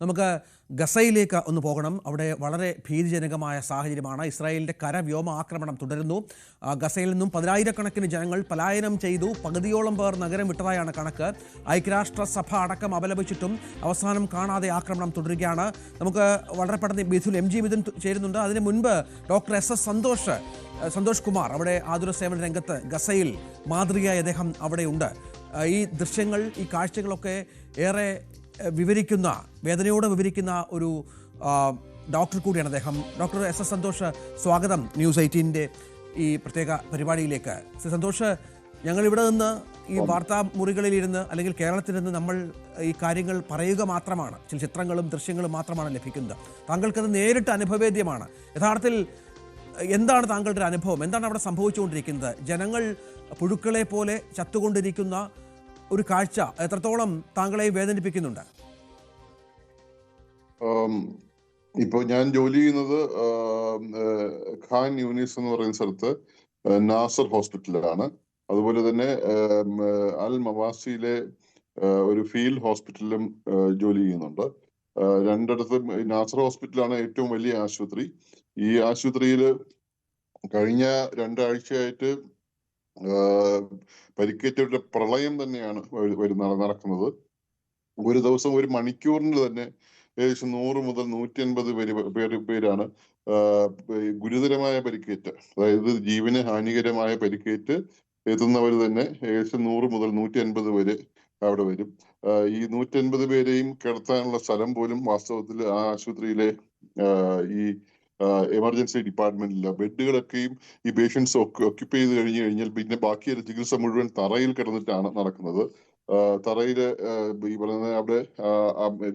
നമുക്ക് ഗസയിലേക്ക് ഒന്ന് പോകണം. അവിടെ വളരെ ഭീതിജനകമായ സാഹചര്യമാണ്. ഇസ്രായേലിൻ്റെ കരവ്യോമ ആക്രമണം തുടരുന്നു. ഗസയിൽ നിന്നും 10,000-കണക്കിന് ജനങ്ങൾ പലായനം ചെയ്തു. പകുതിയോളം പേർ നഗരം വിട്ടതായാണ് കണക്ക്. ഐക്യരാഷ്ട്രസഭ അടക്കം അപലപിച്ചിട്ടും അവസാനം കാണാതെ ആക്രമണം തുടരുകയാണ്. നമുക്ക് വളരെ പെട്ടെന്ന് എം ജി മിഥുൻ ചേരുന്നുണ്ട്. അതിന് മുൻപ് ഡോക്ടർ എസ് സന്തോഷ് കുമാർ അവിടെ ആതുര സേവന രംഗത്ത് ഗസയിൽ മാതൃകയായി അദ്ദേഹം അവിടെയുണ്ട്. ഈ ദൃശ്യങ്ങൾ, ഈ കാഴ്ചകളൊക്കെ ഏറെ വേദനയോടെ വിവരിക്കുന്ന ഒരു ഡോക്ടർ കൂടിയാണ് അദ്ദേഹം. ഡോക്ടർ എസ് സന്തോഷ്, സ്വാഗതം ന്യൂസ് 18-ൻ്റെ ഈ പ്രത്യേക പരിപാടിയിലേക്ക്. സന്തോഷ്, ഞങ്ങളിവിടെ നിന്ന് ഈ വാർത്താ മുറികളിലിരുന്ന് അല്ലെങ്കിൽ കേരളത്തിലിരുന്ന് നമ്മൾ ഈ കാര്യങ്ങൾ പറയുക മാത്രമാണ്, ചില ചിത്രങ്ങളും ദൃശ്യങ്ങളും മാത്രമാണ് ലഭിക്കുന്നത്. താങ്കൾക്കത് നേരിട്ട് അനുഭവവേദ്യമാണ്. യഥാർത്ഥത്തിൽ എന്താണ് താങ്കളുടെ ഒരു അനുഭവം? എന്താണ് അവിടെ സംഭവിച്ചുകൊണ്ടിരിക്കുന്നത്? ജനങ്ങൾ പുഴുക്കളെ പോലെ ചത്തുകൊണ്ടിരിക്കുന്ന ഒരു കാഴ്ച എത്രത്തോളം താങ്കളെ വേദനിപ്പിക്കുന്നുണ്ട്? ഇപ്പോൾ ഞാൻ ജോലി ചെയ്യുന്നത് ഖാൻ യൂനിസ് എന്ന് പറയുന്ന സ്ഥലത്ത് നാസർ ഹോസ്പിറ്റലിലാണ്. അതുപോലെ തന്നെ അൽ മവാസിയിലെ ഒരു ഫീൽഡ് ഹോസ്പിറ്റലിലും ജോലി ചെയ്യുന്നുണ്ട്. രണ്ടിടത്തും നാസർ ഹോസ്പിറ്റലാണ് ഏറ്റവും വലിയ ആശുപത്രി. ഈ ആശുപത്രിയിൽ കഴിഞ്ഞ 2 ആഴ്ചയായിട്ട് പരിക്കേറ്റവരുടെ പ്രളയം തന്നെയാണ് നടക്കുന്നത്. ഒരു ദിവസം, ഒരു മണിക്കൂറിന് തന്നെ ഏകദേശം 100 മുതൽ 150 പേരാണ് ഗുരുതരമായ പരിക്കേറ്റ്, അതായത് ജീവന് ഹാനികരമായ പരിക്കേറ്റ് എത്തുന്നവർ തന്നെ ഏകദേശം 100 മുതൽ 150 വരെ അവിടെ വരും. ഈ 150 പേരെയും കിടത്താനുള്ള സ്ഥലം പോലും വാസ്തവത്തിൽ ആ ആശുപത്രിയിലെ ഈ എമർജൻസി ഡിപ്പാർട്ട്മെന്റില്ല. ബെഡുകളൊക്കെയും ഈ പേഷ്യൻസ് ഒക്യുപ്പൈ ചെയ്ത് കഴിഞ്ഞാൽ പിന്നെ ബാക്കിയുള്ള ചികിത്സ മുഴുവൻ തറയിൽ കിടന്നിട്ടാണ് നടക്കുന്നത്. തറയില് ഈ പറയുന്ന അവിടെ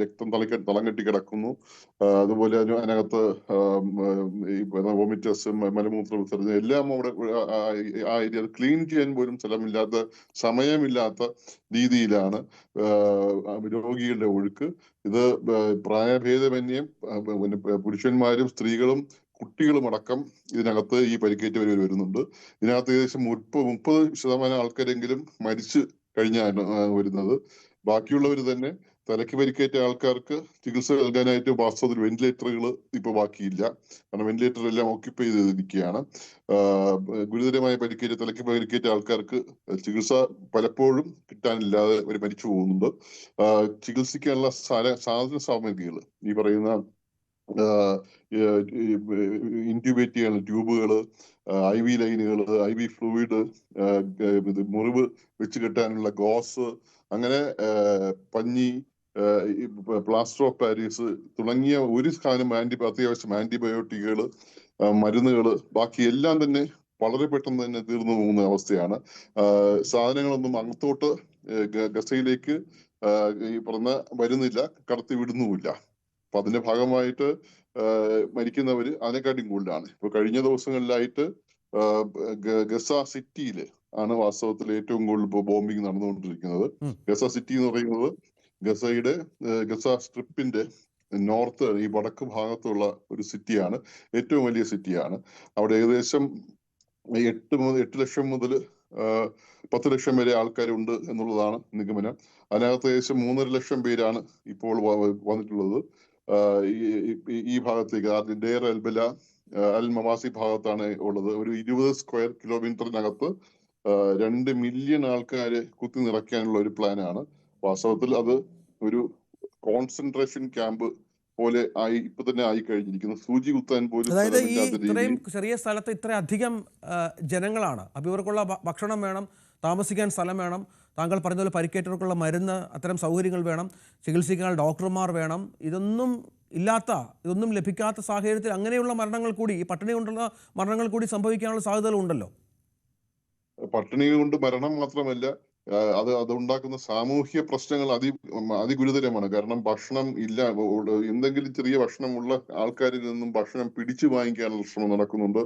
രക്തം തളം കെട്ടി കിടക്കുന്നു. അതുപോലെ അതിനകത്ത് ഈ വോമിറ്റേഴ്സ്, മലമൂത്ര വിസർജനം എല്ലാം അവിടെ ആ ഏരിയ ക്ലീൻ ചെയ്യാൻ പോലും സ്ഥലമില്ലാത്ത, സമയമില്ലാത്ത രീതിയിലാണ് രോഗികളുടെ ഒഴുക്ക്. ഇത് പ്രായഭേദമന്യം പുരുഷന്മാരും സ്ത്രീകളും കുട്ടികളും അടക്കം ഇതിനകത്ത് ഈ പരിക്കേറ്റവർ വരുന്നുണ്ട്. ഇതിനകത്ത് ഏകദേശം 30% ആൾക്കാരെങ്കിലും മരിച്ചു കഴിഞ്ഞാണ് വരുന്നത്. ബാക്കിയുള്ളവർ തന്നെ തലയ്ക്ക് പരിക്കേറ്റ ആൾക്കാർക്ക് ചികിത്സ നൽകാനായിട്ട് വാസ്തവത്തിൽ വെന്റിലേറ്ററുകൾ ഇപ്പൊ ബാക്കിയില്ല. കാരണം വെന്റിലേറ്റർ എല്ലാം ഓക്യുപ്പൈ ചെയ്തിരിക്കുകയാണ്. ഗുരുതരമായ തലയ്ക്ക് പരിക്കേറ്റ ആൾക്കാർക്ക് ചികിത്സ പലപ്പോഴും കിട്ടാനില്ലാതെ അവർ മരിച്ചു പോകുന്നുണ്ട്. ചികിത്സിക്കാനുള്ള സാധന സാമഗ്രികൾ, ഈ പറയുന്ന ഇൻക്യുബേറ്റ് ചെയ്യാനുള്ള ട്യൂബുകള്, IV ലൈനുകൾ, IV ഫ്ലൂയിഡ്, മുറിവ് വെച്ച് കെട്ടാനുള്ള ഗോസ്, അങ്ങനെ പഞ്ഞി, പ്ലാസ്റ്റർ ഓഫ് പാരീസ് തുടങ്ങിയ ഒരു സാധനം അത്യാവശ്യം ആന്റിബയോട്ടിക്കുകൾ, മരുന്നുകൾ, ബാക്കി എല്ലാം തന്നെ വളരെ പെട്ടെന്ന് തന്നെ തീർന്നു പോകുന്ന അവസ്ഥയാണ്. സാധനങ്ങളൊന്നും അകത്തോട്ട് ഗസയിലേക്ക് ഈ പറഞ്ഞ വരുന്നില്ല, കടത്തി വിടുന്നുമില്ല. അപ്പൊ അതിന്റെ ഭാഗമായിട്ട് മരിക്കുന്നവര് അതിനെക്കാട്ടും കൂടുതലാണ്. ഇപ്പൊ കഴിഞ്ഞ ദിവസങ്ങളിലായിട്ട് ഗസ സിറ്റിയില് ആണ് വാസ്തവത്തിൽ ഏറ്റവും കൂടുതൽ ഇപ്പോൾ ബോംബിംഗ് നടന്നുകൊണ്ടിരിക്കുന്നത്. ഗസ സിറ്റി എന്ന് പറയുന്നത് ഗസ സ്ട്രിപ്പിന്റെ നോർത്ത്, ഈ വടക്ക് ഭാഗത്തുള്ള ഒരു സിറ്റിയാണ്, ഏറ്റവും വലിയ സിറ്റിയാണ്. അവിടെ ഏകദേശം 8 ലക്ഷം മുതൽ 10 ലക്ഷം വരെ ആൾക്കാരുണ്ട് എന്നുള്ളതാണ് നിഗമനം. അതിനകത്ത് ഏകദേശം 3.5 ലക്ഷം പേരാണ് ഇപ്പോൾ വന്നിട്ടുള്ളത്. ഈ ഭാഗത്തേക്ക് ഡെയർ എൽബല, അൽ മവാസി ഭാഗത്താണ് ഉള്ളത്. ഒരു 20 സ്ക്വയർ കിലോമീറ്ററിനകത്ത് 2 മില്യൺ ആൾക്കാരെ കുത്തി നിറയ്ക്കാനുള്ള ഒരു പ്ലാനാണ്. വാസ്തവത്തിൽ അത് ഒരു കോൺസെൻട്രേഷൻ ക്യാമ്പ് പോലെ ഇപ്പൊ തന്നെ ആയി കഴിഞ്ഞിരിക്കുന്നു. സൂചി കുത്താൻ പോലും. അതായത് ഈ ഇത്രയും ചെറിയ സ്ഥലത്ത് ഇത്ര അധികം ജനങ്ങളാണ്. അപ്പോൾ ഇവർക്കുള്ള ഭക്ഷണം വേണം, താമസിക്കാൻ സ്ഥലം വേണം, താങ്കൾ പറഞ്ഞതുപോലെ പരിക്കേറ്റവർക്കുള്ള മരുന്ന്, അത്തരം സൗകര്യങ്ങൾ വേണം, ചികിത്സിക്കാൻ ഡോക്ടർമാർ വേണം. ഇതൊന്നും ലഭിക്കാത്ത സാഹചര്യത്തിൽ അങ്ങനെയുള്ള മരണങ്ങൾ കൂടി, ഈ പട്ടിണി കൊണ്ടുള്ള മരണങ്ങൾ കൂടി സംഭവിക്കാനുള്ള സാധ്യതകളുണ്ടല്ലോ. പട്ടിണി കൊണ്ട് മരണം മാത്രമല്ല, അതുണ്ടാക്കുന്ന സാമൂഹ്യ പ്രശ്നങ്ങൾ അതിഗുരുതരമാണ്. കാരണം ഭക്ഷണം ഇല്ല. എന്തെങ്കിലും ചെറിയ ഭക്ഷണമുള്ള ആൾക്കാരിൽ നിന്നും ഭക്ഷണം പിടിച്ചു വാങ്ങിക്കാനുള്ള ശ്രമം നടക്കുന്നുണ്ട്.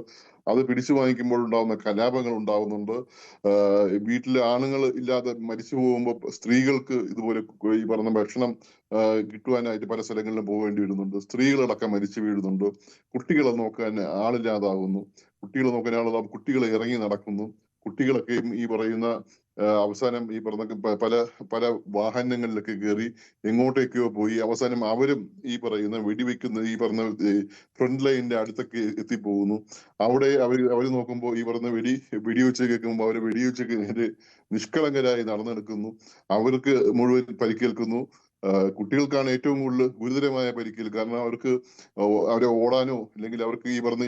അത് പിടിച്ചു വാങ്ങിക്കുമ്പോൾ ഉണ്ടാകുന്ന കലാപങ്ങൾ ഉണ്ടാകുന്നുണ്ട്. വീട്ടിലെ ആണുങ്ങൾ ഇല്ലാതെ മരിച്ചു പോകുമ്പോൾ സ്ത്രീകൾക്ക് ഇതുപോലെ ഈ പറഞ്ഞ ഭക്ഷണം കിട്ടുവാനായിട്ട് പല സ്ഥലങ്ങളിലും പോകേണ്ടി വരുന്നുണ്ട്. സ്ത്രീകളടക്കം മരിച്ചു വീഴുന്നുണ്ട്. കുട്ടികളെ നോക്കാൻ ആളില്ലാതാകുന്നു. കുട്ടികളെ ഇറങ്ങി നടക്കുന്നു. കുട്ടികളൊക്കെയും ഈ പറയുന്ന അവസാനം ഈ പറഞ്ഞ പല പല വാഹനങ്ങളിലൊക്കെ കയറി എങ്ങോട്ടേക്കോ പോയി. അവസാനം അവരും ഈ പറയുന്ന വെടിവെക്കുന്ന ഈ പറഞ്ഞ ഫ്രണ്ട് ലൈനിന്റെ അടുത്തൊക്കെ എത്തിപ്പോകുന്നു. അവിടെ അവർ നോക്കുമ്പോൾ ഈ പറഞ്ഞ വെടിവെച്ച് കേൾക്കുമ്പോൾ അവര് വെടിവെച്ച് നേരെ നിഷ്കളങ്കരായി നടന്നെടുക്കുന്നു. അവർക്ക് മുഴുവൻ പരിക്കേൽക്കുന്നു. കുട്ടികൾക്കാണ് ഏറ്റവും കൂടുതൽ ഗുരുതരമായ പരിക്കേൽ. കാരണം അവർക്ക് അവരെ ഓടാനോ അല്ലെങ്കിൽ അവർക്ക് ഈ പറഞ്ഞ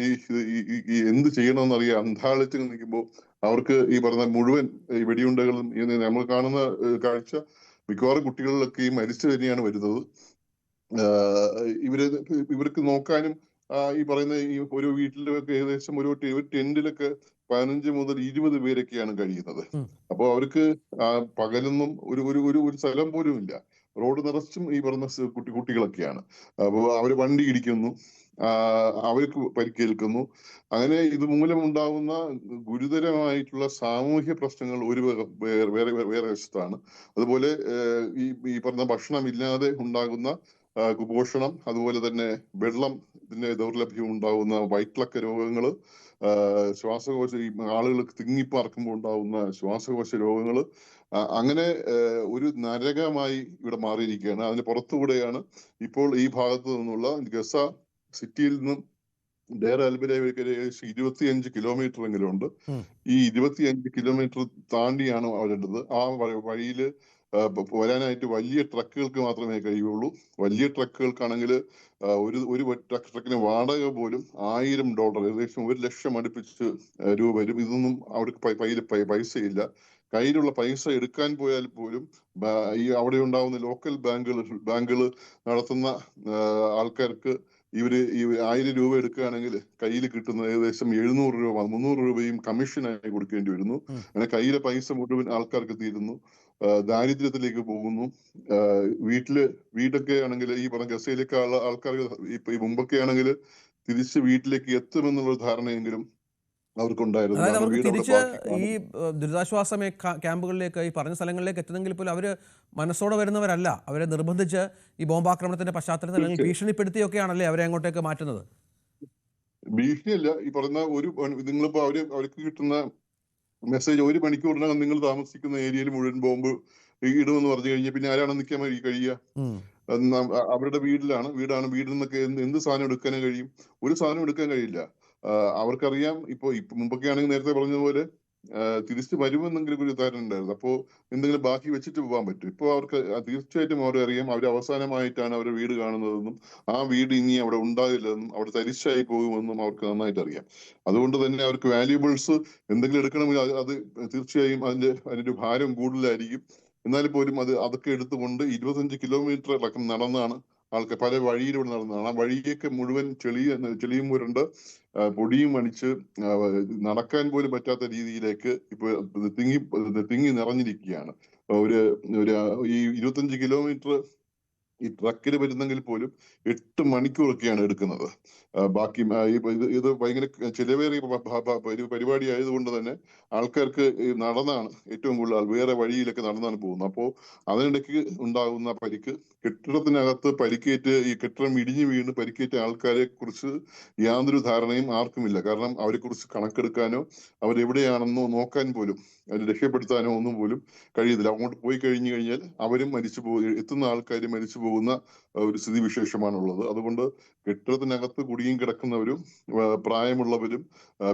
ഈ എന്ത് ചെയ്യണമെന്നറിയാം അന്ധാളിച്ച് നിൽക്കുമ്പോൾ അവർക്ക് ഈ പറഞ്ഞ മുഴുവൻ ഈ വെടിയുണ്ടകളും നമ്മൾ കാണുന്ന കാഴ്ച മിക്കവാറും കുട്ടികളിലൊക്കെ ഈ മരിച്ചു തന്നെയാണ് വരുന്നത്. ഇവര് ഇവർക്ക് നോക്കാനും ഈ പറയുന്ന ഈ ഒരു വീട്ടിലൊക്കെ ഏകദേശം ഒരു ടെന്റിലൊക്കെ 15 മുതൽ 20 പേരൊക്കെയാണ് കഴിയുന്നത്. അപ്പൊ അവർക്ക് പകലൊന്നും ഒരു ഒരു ഒരു ഒരു സ്ഥലം പോലും ഇല്ല. റോഡ് നിറച്ചും ഈ പറഞ്ഞ കുട്ടികളൊക്കെയാണ്. അപ്പൊ അവര് വണ്ടി ഇടിക്കുന്നു, അവർക്ക് പരിക്കേൽക്കുന്നു. അങ്ങനെ ഇതുമൂലം ഉണ്ടാവുന്ന ഗുരുതരമായിട്ടുള്ള സാമൂഹ്യ പ്രശ്നങ്ങൾ വേറെ വശത്താണ്. അതുപോലെ ഈ ഈ പറഞ്ഞ ഭക്ഷണം ഇല്ലാതെ ഉണ്ടാകുന്ന കുപോഷണം, അതുപോലെ തന്നെ വെള്ളത്തിന്റെ ദൗർലഭ്യം ഉണ്ടാകുന്ന വയറ്റിളക്ക രോഗങ്ങള്, ശ്വാസകോശ ഈ ആളുകൾക്ക് തിങ്ങിപ്പാർക്കുമ്പോൾ ഉണ്ടാകുന്ന ശ്വാസകോശ രോഗങ്ങള്, അങ്ങനെ ഒരു നരകമായി ഇവിടെ മാറിയിരിക്കുകയാണ്. അതിന് പുറത്തുകൂടെയാണ് ഇപ്പോൾ ഈ ഭാഗത്ത് നിന്നുള്ള ഗസ സിറ്റിയിൽ നിന്നും ഡെയർ അൽബലയിലേക്ക് ഏകദേശം 25 കിലോമീറ്റർ എങ്കിലും ഉണ്ട്. ഈ 25 കിലോമീറ്റർ താണ്ടിയാണ് വരേണ്ടത്. ആ വഴിയില് വരാനായിട്ട് വലിയ ട്രക്കുകൾക്ക് മാത്രമേ കഴിയുള്ളൂ. വലിയ ട്രക്കുകൾക്കാണെങ്കിൽ ഒരു ട്രക്കിന് വാടക പോലും $1000, ഏകദേശം 1 ലക്ഷം അടുപ്പിച്ച് രൂപ വരും. ഇതൊന്നും അവർക്ക് പൈസയില്ല. കയ്യിലുള്ള പൈസ എടുക്കാൻ പോയാൽ പോലും ഈ അവിടെ ഉണ്ടാവുന്ന ലോക്കൽ ബാങ്കുകൾ നടത്തുന്ന ആൾക്കാർക്ക് ഈ 1000 രൂപ എടുക്കുകയാണെങ്കിൽ കയ്യിൽ കിട്ടുന്ന ഏകദേശം 700 രൂപ 300 രൂപയും കമ്മീഷനായി കൊടുക്കേണ്ടി വരുന്നു. അങ്ങനെ കയ്യിലെ പൈസ മുഴുവൻ ആൾക്കാർക്ക് തീരുന്നു. ദാരിദ്ര്യത്തിലേക്ക് പോകുന്നു. വീടൊക്കെ ആണെങ്കിൽ ഈ പറഞ്ഞ ഗസയിലേക്ക് ആൾക്കാർ ഈ മുമ്പൊക്കെ ആണെങ്കിൽ തിരിച്ച് വീട്ടിലേക്ക് എത്തുമെന്നുള്ള ധാരണയെങ്കിലും അവർക്കുണ്ടായിരുന്നു. അതായത് കാരണം അവർക്ക് വീട് അവിടെ തിരിച്ച് ഈ ബാക്കി ദുരിതാശ്വാസ ക്യാമ്പുകളിലേക്ക്, ഈ പറഞ്ഞ സ്ഥലങ്ങളിലേക്ക് എത്തുന്നെങ്കിൽ പോലും അവർ മനസ്സോടെ വരുന്നവരല്ല. അവരെ നിർബന്ധിച്ച് ഈ ബോംബാക്രമണത്തിന്റെ പശ്ചാത്തലത്തിൽ അല്ലെങ്കിൽ ഭീഷണിപ്പെടുത്തിയൊക്കെയാണല്ലേ അവരെ അങ്ങോട്ടേക്ക് മാറ്റുന്നത്. ഭീഷണിയല്ല. ഈ പറയുന്ന നിങ്ങളിപ്പോ അവർക്ക് കിട്ടുന്ന മെസ്സേജ് 1 മണിക്കൂറിനകം നിങ്ങൾ താമസിക്കുന്ന ഏരിയയിൽ മുഴുവൻ ബോംബ് ഇടുമെന്ന് പറഞ്ഞു കഴിഞ്ഞാൽ പിന്നെ ആരാണ് നിൽക്കാൻ കഴിയുക? അവരുടെ വീടാണ്. വീടിൽ നിന്നൊക്കെ എന്ത് സാധനം എടുക്കാനും കഴിയും? ഒരു സാധനം എടുക്കാൻ കഴിയില്ല. അവർക്കറിയാം. ഇപ്പൊ മുമ്പൊക്കെ ആണെങ്കിൽ നേരത്തെ പറഞ്ഞതുപോലെ തിരിച്ചു വരുമെന്നെങ്കിലും ഒരു ധാരണ ഉണ്ടായിരുന്നു. അപ്പോ എന്തെങ്കിലും ബാക്കി വെച്ചിട്ട് പോകാൻ പറ്റും. ഇപ്പൊ അവർക്ക് തീർച്ചയായിട്ടും അവരറിയാം അവർ അവസാനമായിട്ടാണ് അവരുടെ വീട് കാണുന്നതെന്നും ആ വീട് ഇനി അവിടെ ഉണ്ടാകില്ലെന്നും അവിടെ തരിശായി പോകുമെന്നും അവർക്ക് നന്നായിട്ട് അറിയാം. അതുകൊണ്ട് തന്നെ അവർക്ക് വാല്യൂബിൾസ് എന്തെങ്കിലും എടുക്കണമെങ്കിൽ അത് തീർച്ചയായും അതിന്റെ ഭാരം കൂടുതലായിരിക്കും. എന്നാൽ പോലും അതൊക്കെ എടുത്തുകൊണ്ട് 25 കിലോമീറ്റർ അടക്കം നടന്നാണ് ആൾക്കാർ പല വഴിയിലൂടെ നടന്നതാണ്. ആ വഴിയൊക്കെ മുഴുവൻ ചെളിയും പുരണ്ട് പൊടിയും അടിച്ച് നടക്കാൻ പോലും പറ്റാത്ത രീതിയിലേക്ക് ഇപ്പൊ തിങ്ങി നിറഞ്ഞിരിക്കുകയാണ്. ഒരു ഈ 25 കിലോമീറ്റർ ഈ ട്രക്കിൽ വരുന്നെങ്കിൽ പോലും 8 മണിക്കൂറൊക്കെയാണ് എടുക്കുന്നത്. ബാക്കി ഇത് ഭയങ്കര ചിലവേറിയ പരിപാടി ആയതുകൊണ്ട് തന്നെ ആൾക്കാർക്ക് നടന്നാണ് ഏറ്റവും കൂടുതൽ വേറെ വഴിയിലൊക്കെ നടന്നാണ് പോകുന്നത്. അപ്പോ അതിനിടയ്ക്ക് ഉണ്ടാകുന്ന പരിക്ക്, കെട്ടിടത്തിനകത്ത് പരിക്കേറ്റ് ഈ കെട്ടിടം ഇടിഞ്ഞു വീണ് പരിക്കേറ്റ ആൾക്കാരെ കുറിച്ച് യാതൊരു ധാരണയും ആർക്കുമില്ല. കാരണം അവരെ കുറിച്ച് കണക്കെടുക്കാനോ അവരെവിടെയാണെന്നോ നോക്കാൻ പോലും അവരെ രക്ഷപ്പെടുത്താനോ ഒന്നും പോലും കഴിയത്തില്ല. അങ്ങോട്ട് പോയി കഴിഞ്ഞു കഴിഞ്ഞാൽ അവരും എത്തുന്ന ആൾക്കാരും മരിച്ചു പോകുന്ന ഒരു സ്ഥിതിവിശേഷമാണുള്ളത്. അതുകൊണ്ട് കെട്ടിടത്തിനകത്ത് കുടുങ്ങിയും കിടക്കുന്നവരും പ്രായമുള്ളവരും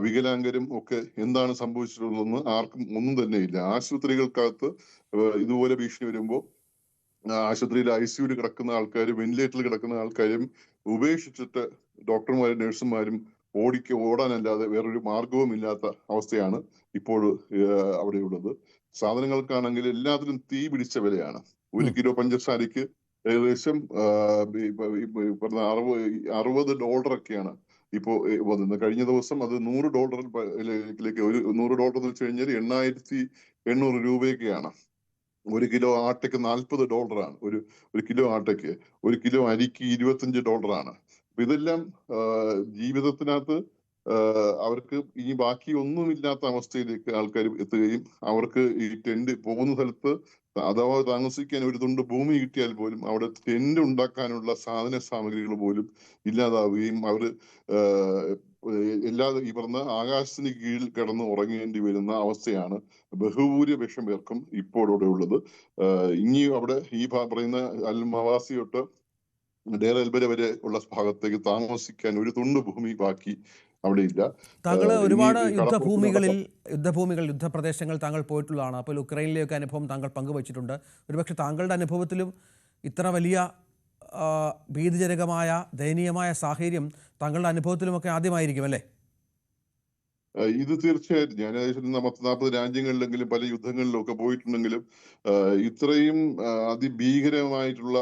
വികലാംഗരും ഒക്കെ എന്താണ് സംഭവിച്ചിട്ടുള്ളതെന്ന് ആർക്കും ഒന്നും തന്നെ ഇല്ല. ആശുപത്രികൾക്കകത്ത് ഇതുപോലെ ഭീഷണി വരുമ്പോൾ ആശുപത്രിയിൽ ICUവിൽ കിടക്കുന്ന ആൾക്കാരും വെന്റിലേറ്ററിൽ കിടക്കുന്ന ആൾക്കാരും ഉപേക്ഷിച്ചിട്ട് ഡോക്ടർമാരും നഴ്സുമാരും ഓടാനല്ലാതെ വേറൊരു മാർഗവും ഇല്ലാത്ത അവസ്ഥയാണ് ഇപ്പോൾ അവിടെയുള്ളത്. സാധനങ്ങൾക്കാണെങ്കിൽ എല്ലാത്തിനും തീ പിടിച്ച വിലയാണ്. 1 കിലോ പഞ്ചസാരയ്ക്ക് ഏകദേശം പറഞ്ഞ $60 ഒക്കെയാണ് ഇപ്പോ വന്നത്. കഴിഞ്ഞ ദിവസം അത് $100 ഒരു $100 എന്ന് വെച്ച് കഴിഞ്ഞാൽ 8800 രൂപയൊക്കെയാണ്. 1 കിലോ ആട്ടയ്ക്ക് $40 ആണ്. ഒരു കിലോ ആട്ടയ്ക്ക്. 1 കിലോ അരിക്ക് $25 ആണ്. അപ്പൊ ഇതെല്ലാം ജീവിതത്തിനകത്ത് അവർക്ക് ഇനി ബാക്കി ഒന്നുമില്ലാത്ത അവസ്ഥയിലേക്ക് ആൾക്കാർ എത്തുകയും അവർക്ക് ഈ ടെന്റ് പോകുന്ന സ്ഥലത്ത് അഥവാ താമസിക്കാൻ ഒരു തുണ്ട് ഭൂമി കിട്ടിയാൽ പോലും അവിടെ ടെന്റ് ഉണ്ടാക്കാനുള്ള സാധന സാമഗ്രികൾ പോലും ഇല്ലാതാവുകയും അവർ എല്ലാതെ ഈ പറഞ്ഞ ആകാശത്തിന് കീഴിൽ കിടന്ന് ഉറങ്ങേണ്ടി വരുന്ന അവസ്ഥയാണ് ബഹുഭൂരിപക്ഷം പേർക്കും ഇപ്പോൾ ഇവിടെ ഉള്ളത്. ഇനി അവിടെ ഈ പറയുന്ന അൽ മവാസി തൊട്ട് ഡേർ എൽബര വരെ ഉള്ള ഭാഗത്തേക്ക് താമസിക്കാൻ ഒരു തുണ്ട് ഭൂമി ബാക്കി അവിടെ ഇല്ല. താങ്കൾ ഇനി ഒരുപാട് കടപ്പുറത്ത് യുദ്ധപ്രദേശങ്ങൾ താങ്കൾ പോയിട്ടുള്ളതാണ്. അപ്പോൾ ഉക്രൈനിലെയൊക്കെ അനുഭവം താങ്കൾ പങ്കുവച്ചിട്ടുണ്ട്. ഒരുപക്ഷെ താങ്കളുടെ അനുഭവത്തിലും ഇത്ര വലിയ ഭീതിജനകമായ ദയനീയമായ സാഹചര്യം താങ്കളുടെ അനുഭവത്തിലുമൊക്കെ ആദ്യമായിരിക്കും അല്ലേ? ഇത് തീർച്ചയായിട്ടും ഞാൻ ഏകദേശം 40 രാജ്യങ്ങളിലെങ്കിലും പല യുദ്ധങ്ങളിലും ഒക്കെ പോയിട്ടുണ്ടെങ്കിലും ഇത്രയും അതിഭീകരമായിട്ടുള്ള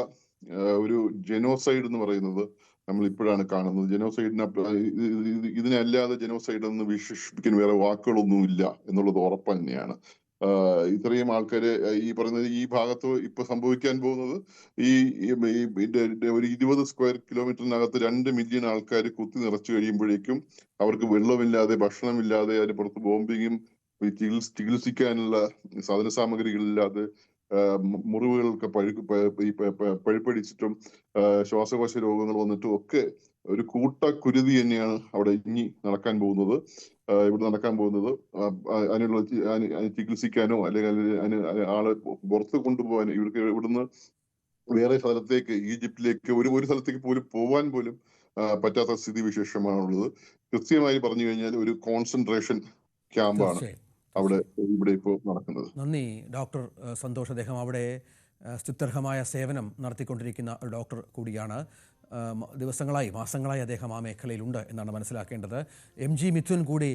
ഒരു ജനോസൈഡ് എന്ന് പറയുന്നത് നമ്മൾ ഇപ്പോഴാണ് കാണുന്നത്. ഇതിനല്ലാതെ ജനോസൈഡ് എന്ന് വിശേഷിപ്പിക്കാൻ വേറെ വാക്കുകളൊന്നും ഇല്ല എന്നുള്ളത് ഉറപ്പ് തന്നെയാണ്. ഇത്രയും ആൾക്കാര് ഈ പറയുന്നത് ഈ ഭാഗത്ത് ഇപ്പൊ സംഭവിക്കാൻ പോകുന്നത് ഈ ഒരു 20 സ്ക്വയർ കിലോമീറ്ററിനകത്ത് 2 മില്യൺ ആൾക്കാർ കുത്തി നിറച്ചു കഴിയുമ്പോഴേക്കും അവർക്ക് വെള്ളമില്ലാതെ ഭക്ഷണമില്ലാതെ അതിന് പുറത്ത് ബോംബിങ്ങും ചികിത്സിക്കാനുള്ള സാധന സാമഗ്രികളില്ലാതെ മുറിവുകൾക്ക് പഴുപ്പടിച്ചിട്ടും ശ്വാസകോശ രോഗങ്ങൾ വന്നിട്ടും ഒക്കെ ഒരു കൂട്ടക്കുരുതി തന്നെയാണ് അവിടെ ഇനി നടക്കാൻ പോകുന്നത്. അതിനുള്ള ചികിത്സിക്കാനോ അല്ലെങ്കിൽ ആളെ പുറത്ത് കൊണ്ടുപോകാനോ ഇവർക്ക് ഇവിടുന്ന് വേറെ സ്ഥലത്തേക്ക് ഈജിപ്തിലേക്ക് ഒരു സ്ഥലത്തേക്ക് പോലും പോവാൻ പോലും പറ്റാത്ത സ്ഥിതി വിശേഷമാണുള്ളത്. കൃത്യമായി പറഞ്ഞു കഴിഞ്ഞാൽ ഒരു കോൺസെൻട്രേഷൻ ക്യാമ്പാണ് ഇവിടെ ഇപ്പോൾ നടക്കുന്നത്. നന്ദി ഡോക്ടർ സന്തോഷ്. അദ്ദേഹം അവിടെ സ്തുത്യർഹമായ സേവനം നടത്തിക്കൊണ്ടിരിക്കുന്ന ഒരു ഡോക്ടർ കൂടിയാണ്. മാസങ്ങളായി അദ്ദേഹം ആ മേഖലയിലുണ്ട് എന്നാണ് മനസ്സിലാക്കേണ്ടത്. MG മിഥുൻ കൂടി